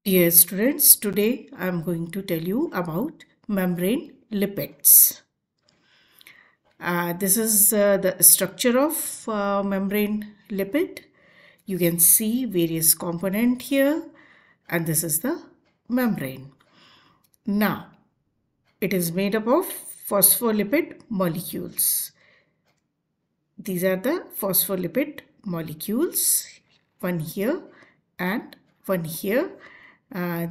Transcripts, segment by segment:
Dear students, today I am going to tell you about membrane lipids. This is the structure of membrane lipid. You can see various components here, and this is the membrane. Now, it is made up of phospholipid molecules. These are the phospholipid molecules, one here and one here.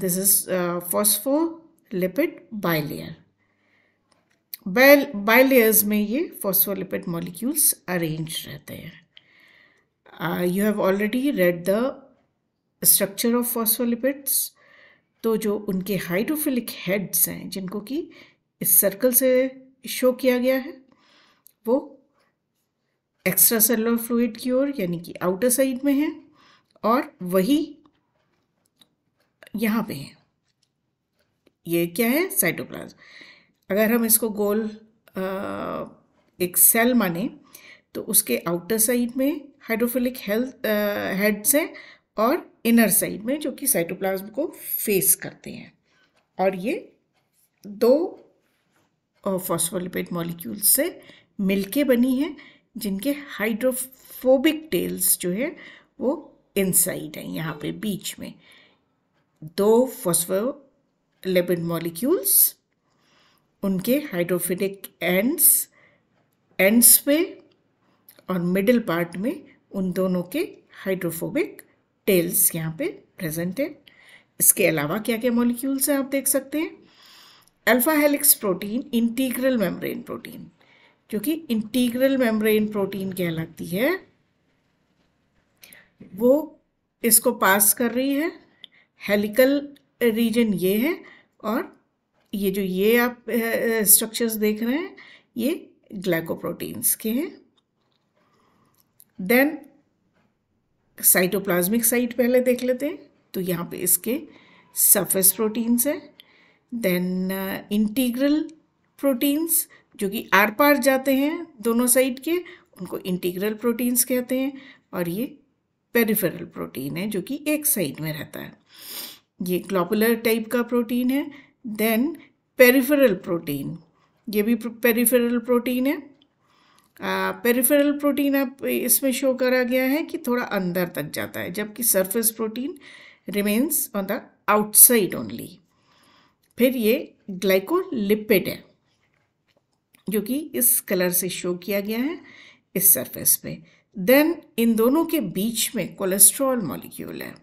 This is phospholipid bilayer. Bilayers में ये phospholipid molecules arranged रहते हैं. You have already read the structure of phospholipids. तो जो उनके hydrophilic heads हैं जिनको कि इस सर्कल से शो किया गया है वो एक्स्ट्रा सेलुलर फ्लूइड की ओर यानी कि आउटर साइड में है और वही यहाँ पे है. ये क्या है? साइटोप्लाज्म. अगर हम इसको गोल एक सेल माने तो उसके आउटर साइड में हाइड्रोफिलिक हेड्स हैं और इनर साइड में जो कि साइटोप्लाज्म को फेस करते हैं. और ये दो फॉस्फोलिपिड मॉलिक्यूल्स से मिलके बनी है जिनके हाइड्रोफोबिक टेल्स जो है वो इनसाइड हैं, यहाँ पे बीच में. दो फॉस्फोलिपिड मॉलिक्यूल्स, उनके हाइड्रोफिलिक एंड्स पे और मिडिल पार्ट में उन दोनों के हाइड्रोफोबिक टेल्स यहाँ पे प्रेजेंट है. इसके अलावा क्या क्या मॉलिक्यूल्स हैं आप देख सकते हैं. Alpha helix protein integral membrane protein, जो कि इंटीग्रल मेम्ब्रेन प्रोटीन कहलाती है, वो इसको पास कर रही है. हेलिकल रीजन ये है और ये जो ये आप स्ट्रक्चर्स देख रहे हैं ये ग्लाइकोप्रोटीन्स के हैं. देन साइटोप्लाज्मिक साइट पहले देख लेते हैं. तो यहाँ पे इसके सरफेस प्रोटीन्स हैं. देन इंटीग्रल प्रोटीन्स जो कि आर पार जाते हैं दोनों साइड के, उनको इंटीग्रल प्रोटीन्स कहते हैं. और ये पेरिफेरल प्रोटीन है जो कि एक साइड में रहता है. ये ग्लोबुलर टाइप का प्रोटीन है. देन पेरिफेरल प्रोटीन, ये भी पेरिफेरल प्रोटीन है. पेरिफेरल प्रोटीन आप इसमें शो करा गया है कि थोड़ा अंदर तक जाता है, जबकि surface protein remains on the outside only. फिर ये ग्लाइकोलिपिड है जो कि इस कलर से शो किया गया है इस सरफेस पे. देन इन दोनों के बीच में कोलेस्ट्रॉल मॉलिक्यूल है.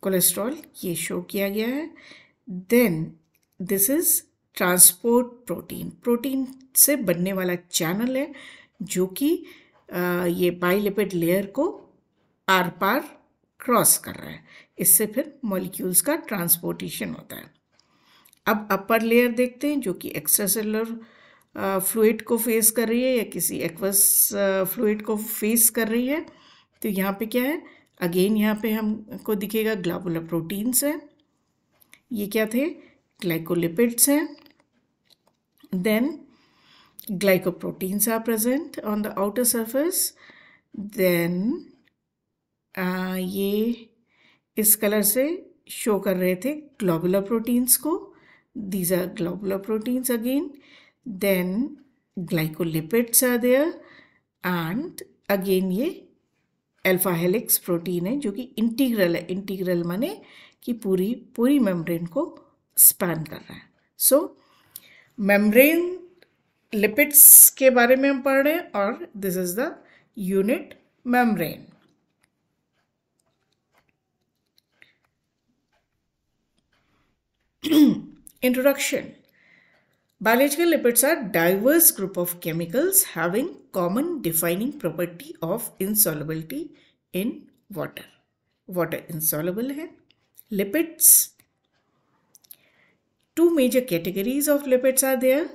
कोलेस्ट्रॉल ये शो किया गया है. Then this is transport protein, protein से बनने वाला चैनल है जो कि ये बाइलिपिड लेयर को आर पार क्रॉस कर रहा है. इससे फिर मॉलिक्यूल्स का ट्रांसपोर्टेशन होता है. अब अपर लेयर देखते हैं जो कि एक्स्ट्रा सेलुलर फ्लूइड को फेस कर रही है या किसी एक्वस फ्लूइड को फेस कर रही है. तो यहाँ पे क्या है? अगेन यहाँ पे हमको दिखेगा ग्लोबुलर प्रोटीन्स हैं. ये क्या थे? ग्लाइकोलिपिड्स हैं. Then glycoproteins are present on the outer surface. Then ये इस कलर से शो कर रहे थे ग्लोबुलर प्रोटीन्स को. These are globular proteins again. Then glycolipids are there and again ये अल्फा हेलिक्स प्रोटीन है जो कि इंटीग्रल है. इंटीग्रल माने कि पूरी मेम्ब्रेन को स्पैन कर रहा है. सो मेम्ब्रेन लिपिड्स के बारे में हम पढ़ रहे हैं और this is the unit membrane. Introduction. Biological lipids are diverse group of chemicals having common defining property of insolubility in water. Water insoluble है. Lipids, two major categories of lipids are there.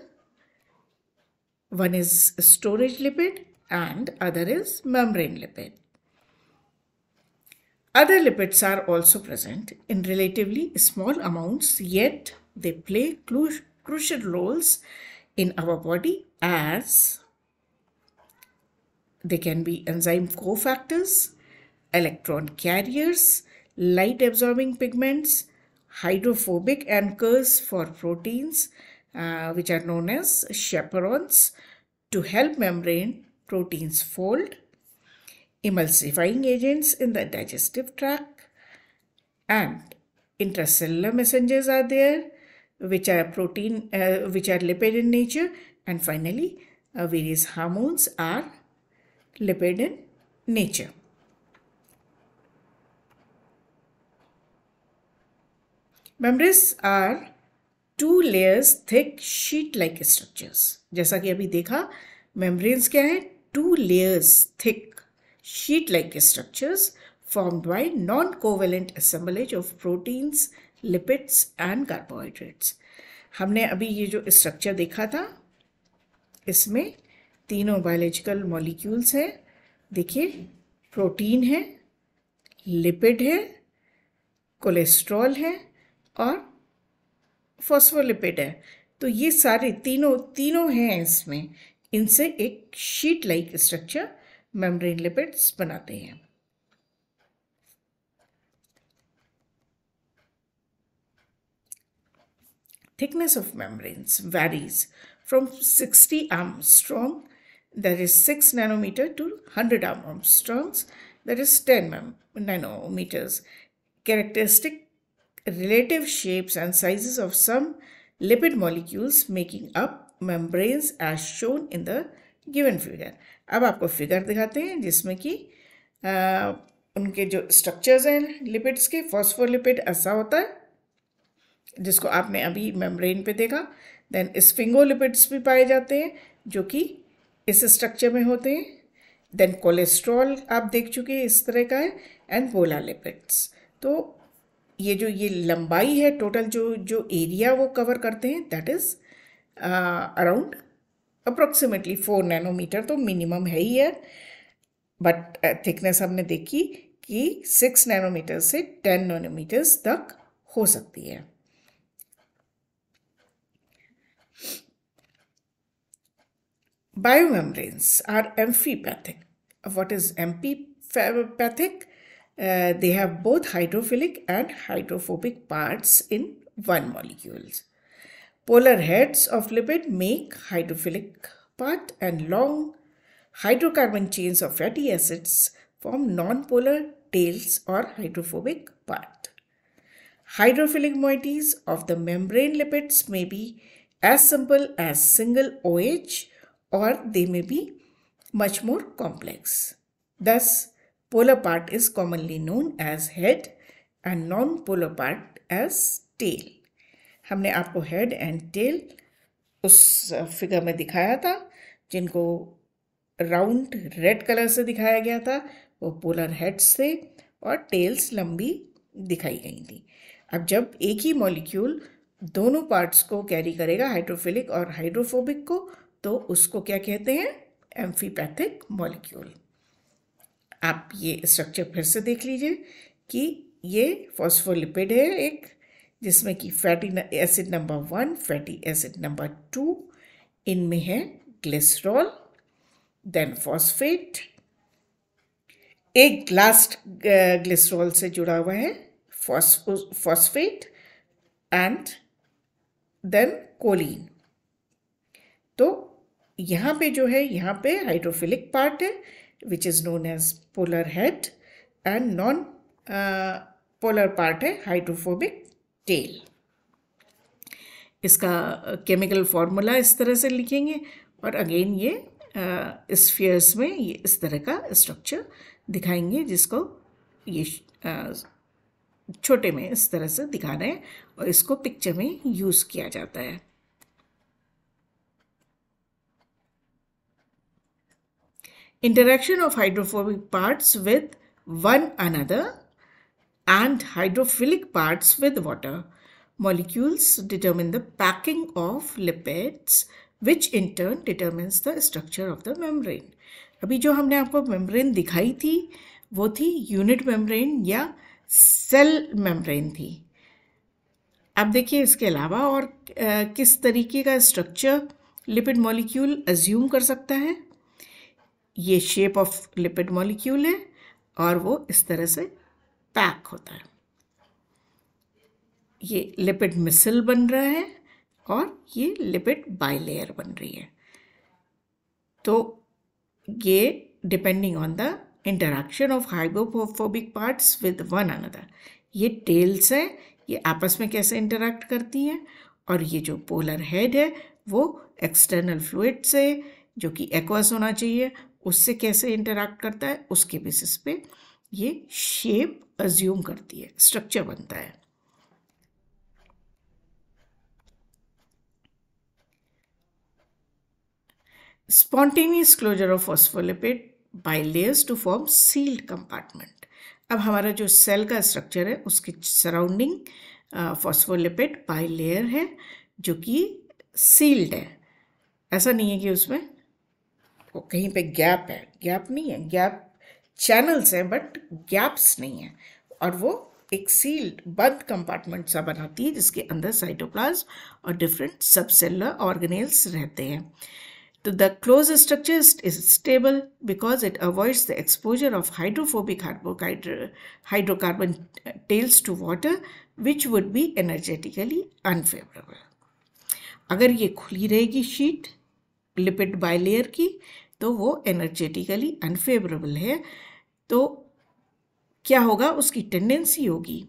One is storage lipid and other is membrane lipid. Other lipids are also present in relatively small amounts, yet they play crucial roles in our body as they can be enzyme cofactors, electron carriers, light absorbing pigments, hydrophobic anchors for proteins, which are known as chaperones, to help membrane proteins fold, emulsifying agents in the digestive tract, and intracellular messengers are there, which are lipid in nature, and finally various hormones are lipid in nature. Membranes are 2 layers thick sheet-like structures. जैसा कि अभी देखा, membranes क्या है? 2 layers thick sheet-like structures formed by non-covalent assemblage of proteins, lipids and carbohydrates. हमने अभी ये जो स्ट्रक्चर देखा था, इसमें तीनों बायोलॉजिकल मॉलिक्यूल्स हैं. देखिए, प्रोटीन है, लिपिड है, कोलेस्ट्रॉल है और फॉस्फोलिपिड है. तो ये सारे तीनों हैं इसमें. इनसे एक sheet like structure membrane lipids बनाते हैं. Thickness of membranes varies from 60 Armstrong, that is 6 nanometer, to 100 Armstrongs, that is 10 nanometers. Characteristic relative shapes and sizes of some lipid molecules making up membranes as shown in the given figure. अब आपको figure दिखाते हैं जिसमें कि उनके जो structures हैं lipids के. फॉस्फोलिपिड ऐसा होता है जिसको आपने अभी मेम्ब्रेन पे देखा. देन स्फिंगोलिपिड्स भी पाए जाते हैं जो कि इस स्ट्रक्चर में होते हैं. देन कोलेस्ट्रॉल आप देख चुके हैं, इस तरह का है. And polar lipids. तो ये लंबाई है टोटल जो एरिया वो कवर करते हैं, that is around approximately 4 nanometre तो मिनिमम है ही है. बट थिकनेस हमने देखी कि 6 नैनोमीटर से 10 नैनोमीटर्स तक हो सकती है. Biomembranes are amphipathic. What is amphipathic? They have both hydrophilic and hydrophobic parts in one molecule. Polar heads of lipid make hydrophilic part, and long hydrocarbon chains of fatty acids form non-polar tails or hydrophobic part. Hydrophilic moieties of the membrane lipids may be as simple as single OH, or they may be much more complex. Thus, polar part is commonly known as head and non-polar part as tail. हमने आपको head and tail उस figure में दिखाया था, जिनको round red colour से दिखाया गया था. वो पोलर हेड्स थे और टेल्स लंबी दिखाई गई थी. अब जब एक ही मॉलिक्यूल दोनों पार्ट्स को कैरी करेगा, हाइड्रोफिलिक और हाइड्रोफोबिक को, तो उसको क्या कहते हैं? Amphipathic molecule. आप ये स्ट्रक्चर फिर से देख लीजिए कि ये फॉस्फोलिपिड है एक, जिसमें कि fatty acid number 1, fatty acid number 2, इनमें है ग्लिसरॉल, देन फॉस्फेट, एक लास्ट ग्लिसरॉल से जुड़ा हुआ है फॉस्फेट, एंड देन कोलिन. तो यहाँ पे जो है, यहाँ पे हाइड्रोफिलिक पार्ट है which is known as polar head, and non polar part है हाइड्रोफोबिक टेल. इसका केमिकल फॉर्मूला इस तरह से लिखेंगे, और अगेन ये स्फीयर्स में ये इस तरह का स्ट्रक्चर दिखाएंगे, जिसको ये छोटे में इस तरह से दिखा रहे हैं, और इसको पिक्चर में यूज़ किया जाता है. Interaction of hydrophobic parts with one another and hydrophilic parts with water molecules determine the packing of lipids, which in turn determines the structure of the membrane. अभी जो हमने आपको मेम्ब्रेन दिखाई थी वो थी यूनिट मेम्ब्रेन या सेल मेम्ब्रेन थी. अब देखिए इसके अलावा और किस तरीके का स्ट्रक्चर लिपिड मॉलिक्यूल अज्यूम कर सकता है. ये शेप ऑफ लिपिड मॉलिक्यूल है और वो इस तरह से पैक होता है. ये लिपिड मिसल बन रहा है और ये लिपिड बाइलेयर बन रही है। तो ये depending on the interaction of hydrophobic parts with one another, ये टेल्स है, ये आपस में कैसे इंटरैक्ट करती हैं, और ये जो पोलर हेड है वो एक्सटर्नल फ्लूइड से, जो कि एक्वस होना चाहिए, उससे कैसे इंटरैक्ट करता है, उसके बेसिस पे ये शेप अज्यूम करती है, स्ट्रक्चर बनता है। Spontaneous closure of phospholipid bilayers to form sealed compartment. अब हमारा जो सेल का स्ट्रक्चर है उसके सराउंडिंग फॉस्फोलिपिड बाइलेयर है जो कि सील्ड है। ऐसा नहीं है कि उसमें वो कहीं पे गैप है, गैप नहीं है, गैप चैनल्स हैं बट गैप्स नहीं है, और वो एक सील्ड बंद कंपार्टमेंट सा बनाती है जिसके अंदर साइटोप्लाज्म और डिफरेंट सबसेलुलर ऑर्गेनेल्स रहते हैं। So the closed structure is stable because it avoids the exposure of hydrophobic hydrocarbon tails to water, which would be energetically unfavorable. अगर ये खुली रहेगी शीट लिपिड बाइलेयर की तो वो एनर्जेटिकली अनफेवरेबल है। तो क्या होगा, उसकी टेंडेंसी होगी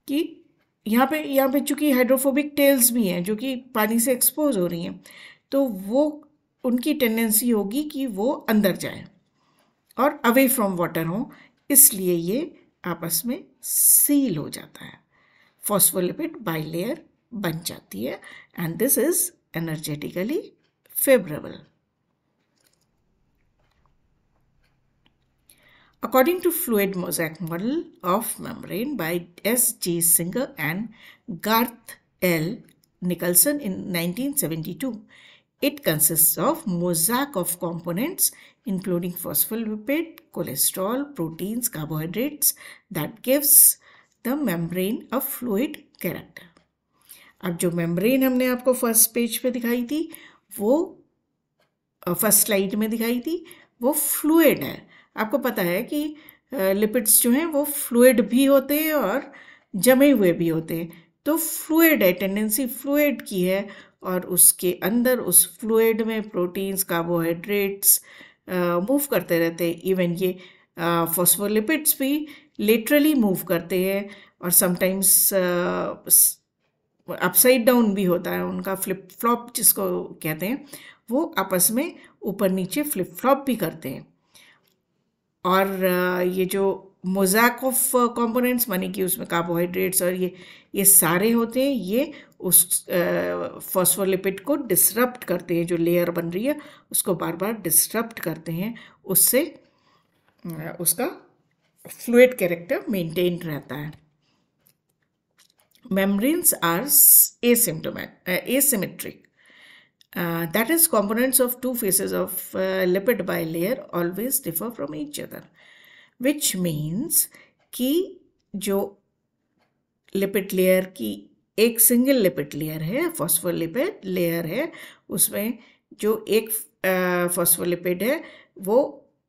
कि यहाँ पे चूँकि हाइड्रोफोबिक टेल्स भी हैं जो कि पानी से एक्सपोज हो रही हैं, तो वो उनकी टेंडेंसी होगी कि वो अंदर जाए और अवे फ्रॉम वाटर हो, इसलिए ये आपस में सील हो जाता है, फॉस्फोलिपिड बाइलेयर बन जाती है, and this is energetically favourable. According to fluid mosaic model of membrane by S.J. Singer and Garth L. Nicholson in 1972, it consists of mosaic of components including phospholipid, cholesterol, proteins, carbohydrates that gives the membrane a fluid character. अब जो membrane हमने आपको first page पे दिखाई थी, वो first slide में दिखाई थी, वो फ्लूइड है। आपको पता है कि लिपिड्स जो हैं वो फ्लूइड भी होते हैं और जमे हुए भी होते हैं, तो फ्लूइड है, टेंडेंसी फ्लूइड की है, और उसके अंदर उस फ्लूइड में प्रोटीन्स, कार्बोहाइड्रेट्स मूव करते रहते हैं। इवन ये फॉस्फोलिपिड्स भी लेटरली मूव करते हैं और समटाइम्स अपसाइड डाउन भी होता है उनका, फ्लिप फ्लॉप जिसको कहते हैं, वो आपस में ऊपर नीचे फ्लिप फ्लॉप भी करते हैं। और ये जो मोज़ैक ऑफ कंपोनेंट्स माने कि उसमें कार्बोहाइड्रेट्स और ये सारे होते हैं, ये उस फॉस्फोलिपिड को डिसरप्ट करते हैं, जो लेयर बन रही है उसको बार बार डिसरप्ट करते हैं, उससे उसका फ्लूइड कैरेक्टर मेंटेन रहता है। Membranes are asymmetric. That is, components of two faces of lipid bilayer always differ from each other, which means कि जो लिपिड लेयर की एक सिंगल लिपिड लेयर है, फॉस्फोलिपिड लेयर है, उसमें जो एक फॉस्फोलिपिड है वो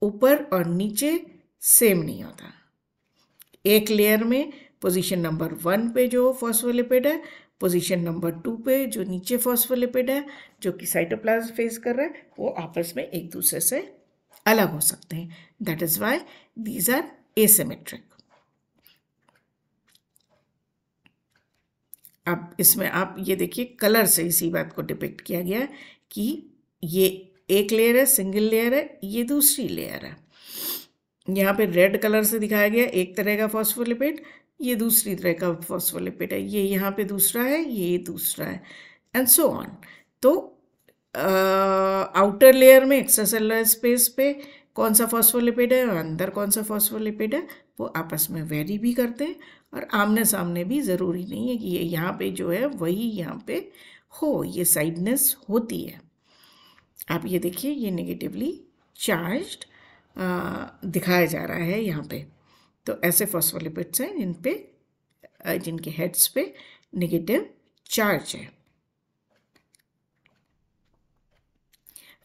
ऊपर और नीचे सेम नहीं होता। एक लेयर में पोजीशन नंबर 1 पे जो फॉस्फोलिपिड है, पोजीशन नंबर 2 पे जो नीचे फॉस्फोलिपिड है जो कि साइटोप्लाज्म फेस कर रहा है, वो आपस में एक दूसरे से अलग हो सकते हैं। That is why these are asymmetric. अब इसमें आप ये देखिए, कलर से इसी बात को डिपिक्ट किया गया है कि ये एक लेयर है, सिंगल लेयर है, ये दूसरी लेयर है। यहाँ पे रेड कलर से दिखाया गया एक तरह का फॉस्फोलिपिड, ये दूसरी तरह का फॉस्फोलिपिड है, ये यहाँ पे दूसरा है, ये दूसरा है, एंड सो ऑन। तो आउटर लेयर में एक्स्ट्रासेलुलर स्पेस पे कौन सा फॉस्फोलिपिड है और अंदर कौन सा फॉस्फोलिपिड है, वो आपस में वेरी भी करते हैं, और आमने सामने भी ज़रूरी नहीं है कि ये यहाँ पे जो है वही यहाँ पे हो, ये साइडनेस होती है। आप ये देखिए, ये नेगेटिवली चार्ज्ड दिखाया जा रहा है यहाँ पे। तो ऐसे फॉस्फोलिपिड्स हैं जिन पे जिनके हेड्स पे नेगेटिव चार्ज है।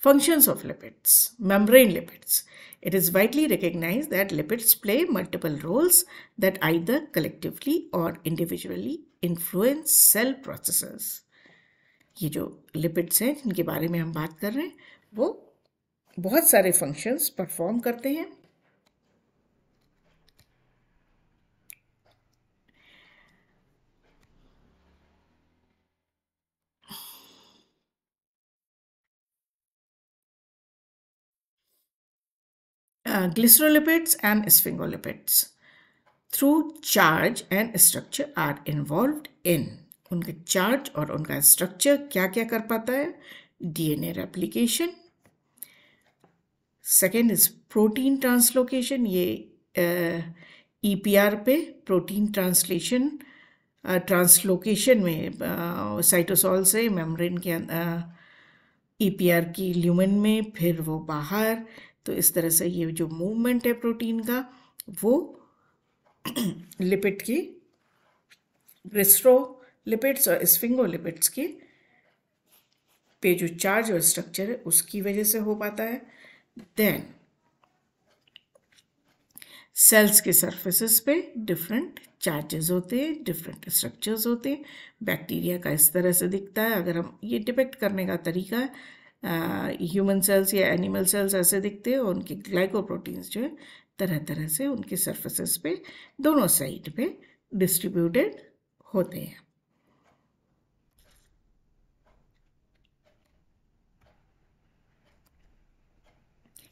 Functions of lipids. Membrane lipids. It is widely recognized that lipids play multiple roles that either collectively or individually influence cell processes. ये जो लिपिड्स हैं जिनके बारे में हम बात कर रहे हैं वो बहुत सारे फंक्शंस परफॉर्म करते हैं। Glycerolipids and sphingolipids through charge and structure are involved in। उनका चार्ज और उनका स्ट्रक्चर क्या क्या कर पाता है? DNA replication. Second is protein translocation. ये ईपीआर पे प्रोटीन ट्रांसलोकेशन में साइटोसॉल से मेम्ब्रेन के ईपीआर की ल्यूमेन में, फिर वो बाहर। तो इस तरह से ये जो मूवमेंट है प्रोटीन का वो लिपिड की ग्लिसरोलिपिड्स और स्फिंगोलिपिड्स के पे जो चार्ज और स्ट्रक्चर है उसकी वजह से हो पाता है। देन सेल्स के सरफेसेस पे डिफरेंट चार्जेस होते हैं, डिफरेंट स्ट्रक्चर्स होते हैं। बैक्टीरिया का इस तरह से दिखता है। अगर हम ये डिपेक्ट करने का तरीका है, ह्यूमन सेल्स या एनिमल सेल्स ऐसे दिखते हैं और उनके ग्लाइकोप्रोटीन्स जो है तरह तरह से उनके सरफेसेस पे दोनों साइड पे डिस्ट्रीब्यूटेड होते हैं।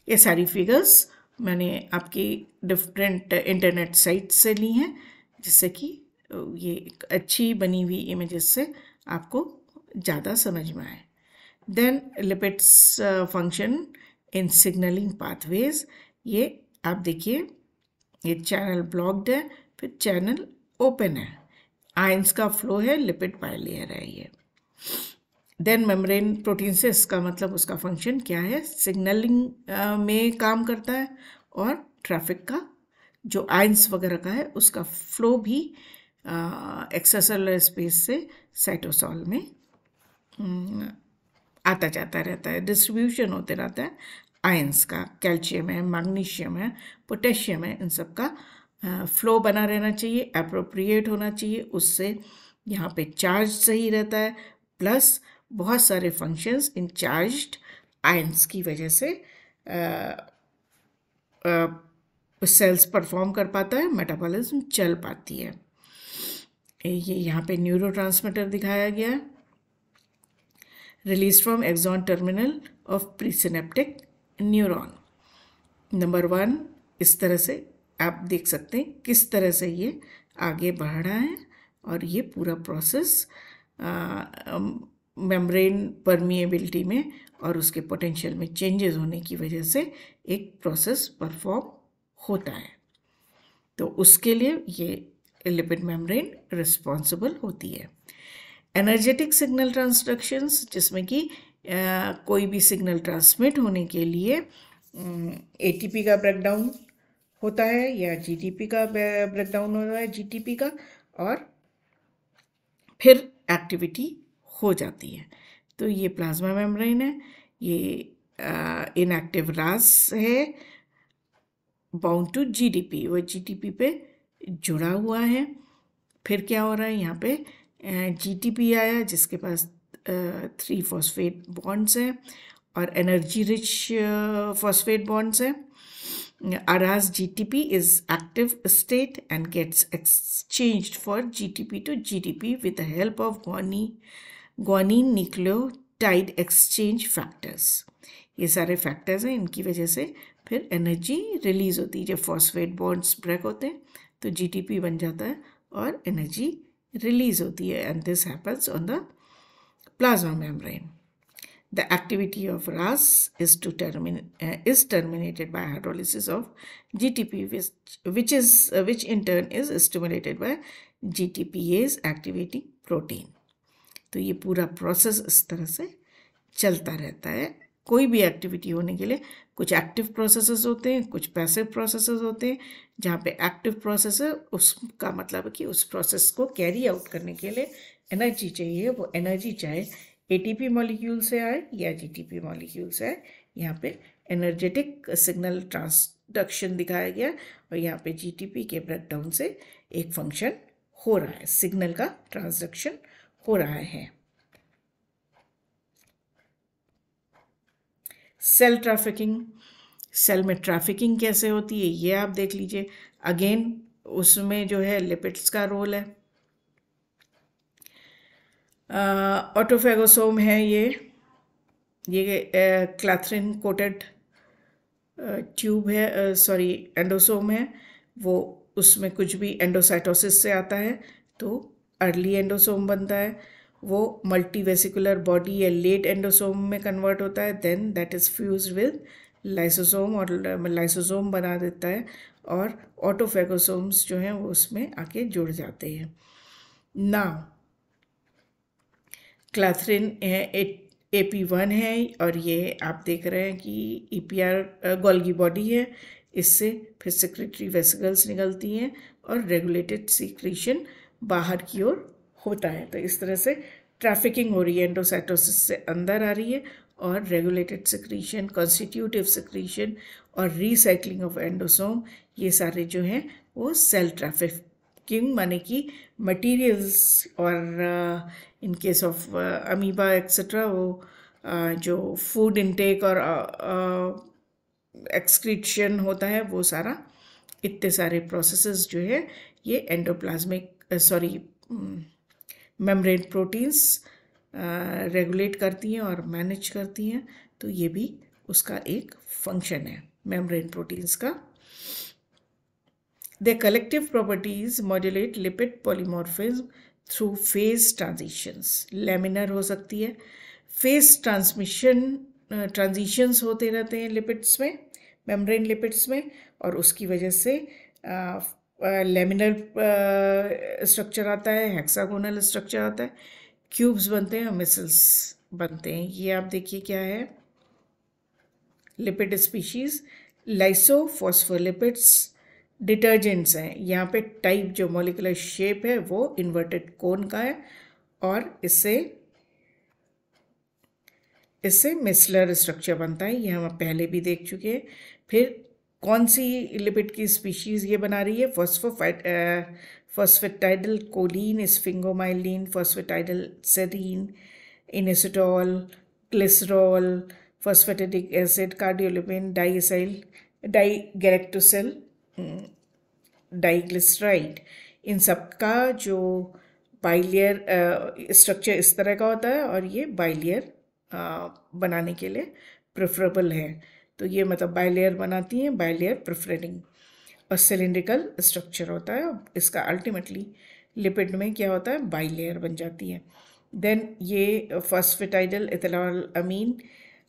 ये सारी फिगर्स मैंने आपकी डिफरेंट इंटरनेट साइट से ली हैं, जिससे कि ये एक अच्छी बनी हुई इमेजेस से आपको ज़्यादा समझ में आए। Then lipids function in signalling pathways. ये आप देखिए, ये चैनल ब्लॉक्ड है, फिर चैनल ओपन है, आयंस का फ्लो है, लिपिड बाइलेयर है ये। देन मेम्ब्रेन प्रोटीनसिस का मतलब उसका फंक्शन क्या है? सिग्नलिंग में काम करता है और ट्रैफिक का जो आयंस वगैरह का है उसका फ्लो भी एक्स्ट्रासेलुलर स्पेस से साइटोसॉल में आता जाता रहता है, डिस्ट्रीब्यूशन होते रहता है आयंस का। कैल्शियम है, मैग्नीशियम है, पोटेशियम है, इन सब का फ्लो बना रहना चाहिए, एप्रोप्रिएट होना चाहिए, उससे यहाँ पे चार्ज सही रहता है। प्लस बहुत सारे फंक्शंस इन चार्ज्ड आयंस की वजह से सेल्स परफॉर्म कर पाता है, मेटाबॉलिज्म चल पाती है। ये यहाँ पे न्यूरोट्रांसमीटर दिखाया गया है, release from axon terminal of presynaptic neuron. Number 1 इस तरह से आप देख सकते हैं किस तरह से ये आगे बढ़ रहा है और ये पूरा प्रोसेस मेम्ब्रेन परमिएबिलिटी में और उसके पोटेंशियल में चेंजेस होने की वजह से एक प्रोसेस परफॉर्म होता है। तो उसके लिए ये लिपिड मेम्ब्रेन रिस्पॉन्सिबल होती है। एनर्जेटिक सिग्नल ट्रांसडक्शंस, जिसमें कि कोई भी सिग्नल ट्रांसमिट होने के लिए एटीपी का ब्रेकडाउन होता है या जीटीपी का ब्रेकडाउन हो रहा है, जीटीपी का, और फिर एक्टिविटी हो जाती है। तो ये प्लाज्मा मेम्ब्रेन है, ये इनएक्टिव रास है, बाउंड टू जीडीपी, वो जीटीपी पे जुड़ा हुआ है। फिर क्या हो रहा है, यहाँ पे जीटीपी आया जिसके पास 3 फॉस्फेट बॉन्ड्स हैं और एनर्जी रिच फॉस्फेट बॉन्ड्स हैं। Aras GTP is active state and gets exchanged for GTP to GDP with the help of guanine nucleotide exchange factors। ये सारे फैक्टर्स हैं, इनकी वजह से फिर एनर्जी रिलीज होती है। जब फॉस्फेट बॉन्ड्स ब्रेक होते हैं तो जीटीपी बन जाता है और एनर्जी रिलीज होती है, and this happens on the plasma membrane. The activity of RAS is terminated by hydrolysis of GTP, which in turn is stimulated by GTPase activating protein। तो ये पूरा प्रोसेस इस तरह से चलता रहता है। कोई भी एक्टिविटी होने के लिए कुछ एक्टिव प्रोसेसेस होते हैं, कुछ पैसिव प्रोसेसेस होते हैं। जहाँ पे एक्टिव प्रोसेस है उसका मतलब है कि उस प्रोसेस को कैरी आउट करने के लिए एनर्जी चाहिए। वो एनर्जी चाहे एटीपी मॉलिक्यूल से आए या जीटीपी मॉलिक्यूल से आए। यहाँ पे एनर्जेटिक सिग्नल ट्रांसडक्शन दिखाया गया और यहाँ पे जीटीपी के ब्रेकडाउन से एक फंक्शन हो रहा है, सिग्नल का ट्रांसडक्शन हो रहा है। सेल ट्रैफिकिंग, सेल में ट्रैफिकिंग कैसे होती है ये आप देख लीजिए। अगेन उसमें जो है लिपिड्स का रोल है। ऑटोफेगोसोम है ये क्लैथरिन कोटेड ट्यूब है, सॉरी एंडोसोम है, वो उसमें कुछ भी एंडोसाइटोसिस से आता है तो अर्ली एंडोसोम बनता है, वो मल्टीवेसिकुलर बॉडी या लेट एंडोसोम में कन्वर्ट होता है, then that is fused with lysosome और लाइसोसोम बना देता है, और ऑटोफेगोसोम्स जो हैं वो उसमें आके जुड़ जाते हैं। नाउ क्लैथरिन AP1 है और ये आप देख रहे हैं कि EPR गोल्गी बॉडी है, इससे फिर सेक्रेटरी वेसिकल्स निकलती हैं और रेगुलेटेड सीक्रेशन बाहर की ओर होता है। तो इस तरह से ट्रैफिकिंग हो रही है, एंडोसाइटोसिस से अंदर आ रही है और रेगुलेटेड सेक्रेशन, कॉन्स्टिट्यूटिव सेक्रेशन और रीसाइक्लिंग ऑफ एंडोसोम, ये सारे जो हैं वो सेल ट्रैफिकिंग माने कि मटीरियल्स, और in case of amoeba etcetera वो जो फूड इनटेक और एक्सक्रीशन होता है वो सारा, इतने सारे प्रोसेसेस जो है ये endoplasmic sorry membrane proteins regulate करती हैं और मैनेज करती हैं। तो ये भी उसका एक फंक्शन है मेम्ब्रेन प्रोटीन्स का। Their collective properties modulate lipid polymorphism through phase transitions. Laminar हो सकती है, phase transitions होते रहते हैं लिपिड्स में, मेम्ब्रेन लिपिड्स में, और उसकी वजह से लेमिनर स्ट्रक्चर आता है, हेक्सागोनल स्ट्रक्चर आता है, क्यूब्स बनते हैं, मिसल्स बनते हैं। ये आप देखिए क्या है, लिपिड स्पीशीज लाइसोफॉस्फोलिपिड्स डिटर्जेंट्स हैं। यहाँ पे टाइप जो मॉलिकुलर शेप है वो इन्वर्टेड कोन का है और इससे मिसलर स्ट्रक्चर बनता है, ये हम पहले भी देख चुके हैं। फिर कौन सी लिपिड की स्पीशीज़ ये बना रही है, phosphatidyl choline, sphingomyelin, phosphatidyl serine, inositol, glycerol, phosphatidic acid, cardiolipin, digalactosyl, diglyceride, इन सब का जो बाइलेयर स्ट्रक्चर इस तरह का होता है और ये बाइलेयर बनाने के लिए प्रेफरेबल है। तो ये मतलब बाइलेयर बनाती हैं, बाइलेयर प्रेफरेटिंग, और सिलिंड्रिकल स्ट्रक्चर होता है। इसका अल्टीमेटली लिपिड में क्या होता है, बाइलेयर बन जाती है। देन ये phosphatidyl ethanol amine,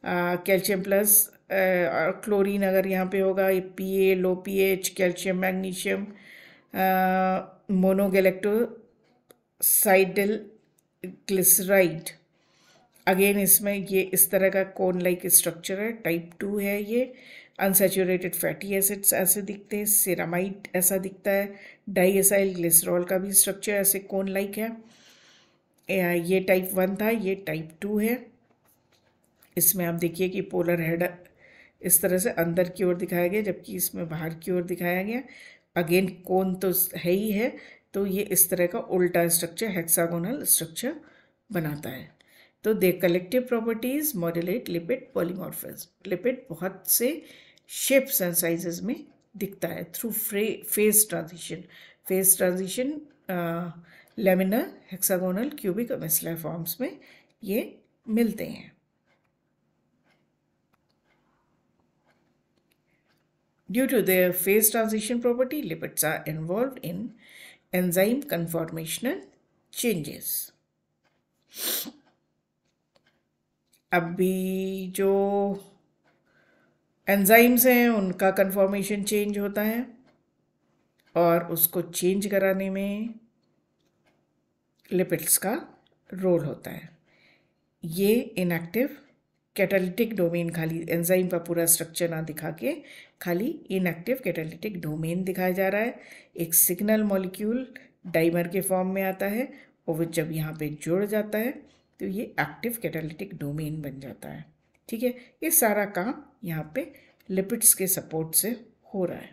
calcium plus chlorine अगर यहाँ पे होगा, ये PA, low pH, calcium, magnesium, monogalactosyl glyceride, again इसमें ये इस तरह का कोन लाइक स्ट्रक्चर है, टाइप 2 है ये। अनसैचुरेटेड फैटी एसिड्स ऐसे दिखते हैं, सेरामाइड ऐसा दिखता है, डाइएसाइल ग्लिसरॉल का भी स्ट्रक्चर ऐसे कोन लाइक है। ये टाइप 1 था, ये टाइप 2 है। इसमें आप देखिए कि पोलर हेड इस तरह से अंदर की ओर दिखाया गया, जबकि इसमें बाहर की ओर दिखाया गया। अगेन कोन तो है ही है, तो ये इस तरह का उल्टा स्ट्रक्चर, हेक्सागोनल स्ट्रक्चर बनाता है। तो they collective properties modulate lipid polymorphism. Lipid बहुत से शेप्स एंड साइजेस में दिखता है through phase transition laminar, hexagonal, cubic और मिसलर फॉर्म्स में ये मिलते हैं। Due to their phase transition property, lipids are involved in enzyme conformational changes. अभी जो एंजाइम्स हैं उनका कन्फॉर्मेशन चेंज होता है और उसको चेंज कराने में लिपिड्स का रोल होता है। ये इनएक्टिव कैटालिटिक डोमेन, खाली एंजाइम का पूरा स्ट्रक्चर ना दिखा के खाली इनएक्टिव कैटालिटिक डोमेन दिखाया जा रहा है। एक सिग्नल मॉलिक्यूल डाइमर के फॉर्म में आता है और वो जब यहाँ पे जुड़ जाता है तो ये एक्टिव कैटालिटिक डोमेन बन जाता है। ठीक है, ये सारा काम यहाँ पे लिपिड्स के सपोर्ट से हो रहा है।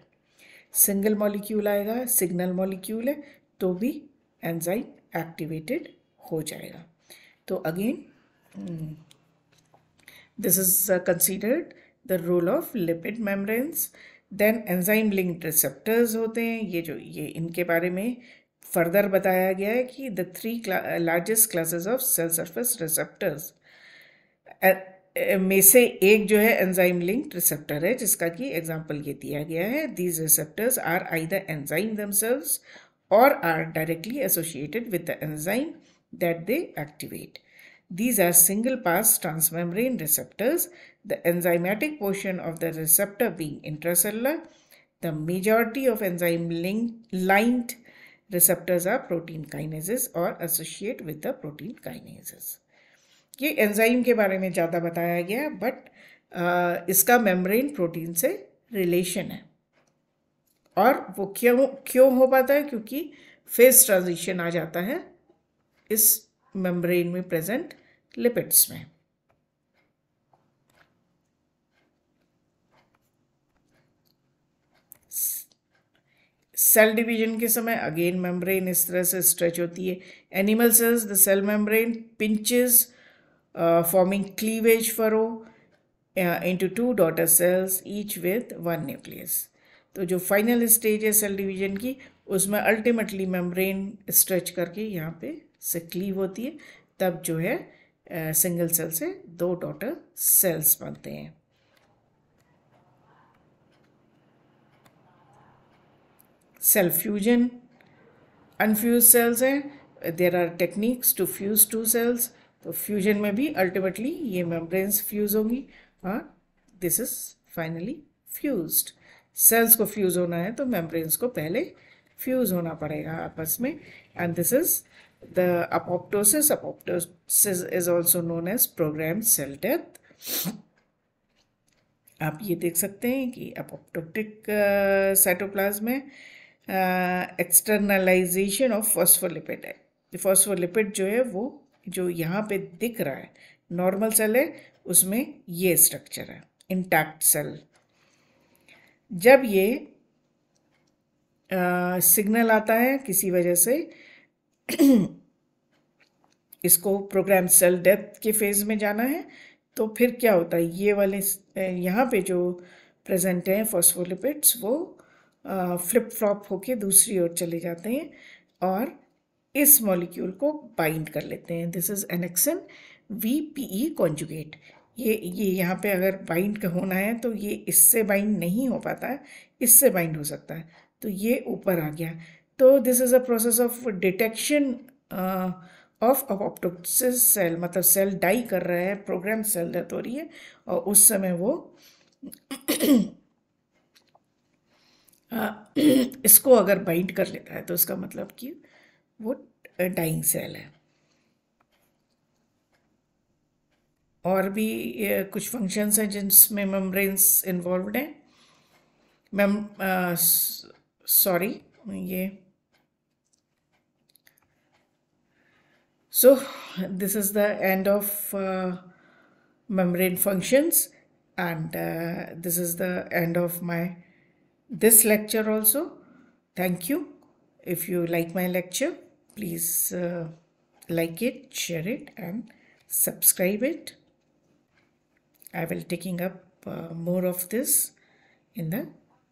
सिंगल मॉलिक्यूल आएगा, सिग्नल मॉलिक्यूल है तो भी एंजाइम एक्टिवेटेड हो जाएगा. तो again this is considered the role of lipid membranes. Then enzyme linked receptors होते हैं. ये इनके बारे में फर्दर बताया गया है कि the 3 largest classes of cell surface receptors में से एक जो है एंजाइम लिंक्ड रिसेप्टर है, जिसका कि एग्जांपल ये दिया गया है. These receptors are either enzyme themselves or are directly associated with the enzyme that they activate. These are single pass transmembrane receptors, the enzymatic portion of the receptor being intracellular. The majority of enzyme linked receptors are protein kinases or associate with the protein kinases. ये enzyme के बारे में ज़्यादा बताया गया, but इसका membrane protein से relation है. और वो क्यों हो पाता है? क्योंकि फेज ट्रांजिशन आ जाता है इस मेम्ब्रेन में प्रेजेंट लिपिड्स में. सेल डिवीजन के समय अगेन मेम्ब्रेन इस तरह से स्ट्रेच होती है. Animal cells, the cell membrane pinches forming cleavage furrow into 2 daughter cells each with 1 nucleus. तो जो फाइनल स्टेज है सेल डिवीजन की, उसमें अल्टीमेटली मेम्ब्रेन स्ट्रेच करके यहाँ पे से क्लीव होती है, तब जो है सिंगल सेल से 2 डॉटर सेल्स बनते हैं. सेल फ्यूजन, अनफ्यूज सेल्स हैं. There are techniques to fuse 2 cells. तो फ्यूजन में भी अल्टीमेटली ये मेम्ब्रेन्स फ्यूज होंगी और this is finally fused. Cells को फ्यूज होना है तो मेम्ब्रेन्स को पहले फ्यूज होना पड़ेगा आपस में. And this is the apoptosis. Apoptosis is also known as program cell death. आप ये देख सकते हैं कि अपोप्टोटिक साइटोप्लाज्म में एक्सटर्नलाइजेशन ऑफ फॉस्फोलिपिड है. फॉस्फोलिपिड जो है वो जो यहाँ पे दिख रहा है नॉर्मल सेल है, उसमें ये स्ट्रक्चर है इंटैक्ट सेल. जब ये सिग्नल आता है किसी वजह से इसको प्रोग्राम सेल डेथ के फेज में जाना है, तो फिर क्या होता है, ये वाले यहाँ पे जो प्रेजेंट हैं फॉस्फोलिपिड्स वो फ्लिप फ्लॉप होके दूसरी ओर चले जाते हैं और इस मॉलिक्यूल को बाइंड कर लेते हैं. This is annexin VPE conjugate. ये यहाँ पे अगर बाइंड होना है तो ये इससे बाइंड नहीं हो पाता है, इससे बाइंड हो सकता है, तो ये ऊपर आ गया. तो this is a process of detection of apoptosis cell. मतलब सेल डाई कर रहा है, प्रोग्राम सेल डेथ हो रही है, और उस समय वो इसको अगर बाइंड कर लेता है तो उसका मतलब कि वो डाइंग सेल है. और भी कुछ फंक्शंस हैं जिनमें मेम्ब्रेन्स इन्वॉल्व्ड हैं. सॉरी ये so this is the end of membrane functions, and this is the end of this lecture also. Thank you. If you like my lecture, please like it, share it, and subscribe it. I will taking up more of this in the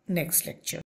next lecture.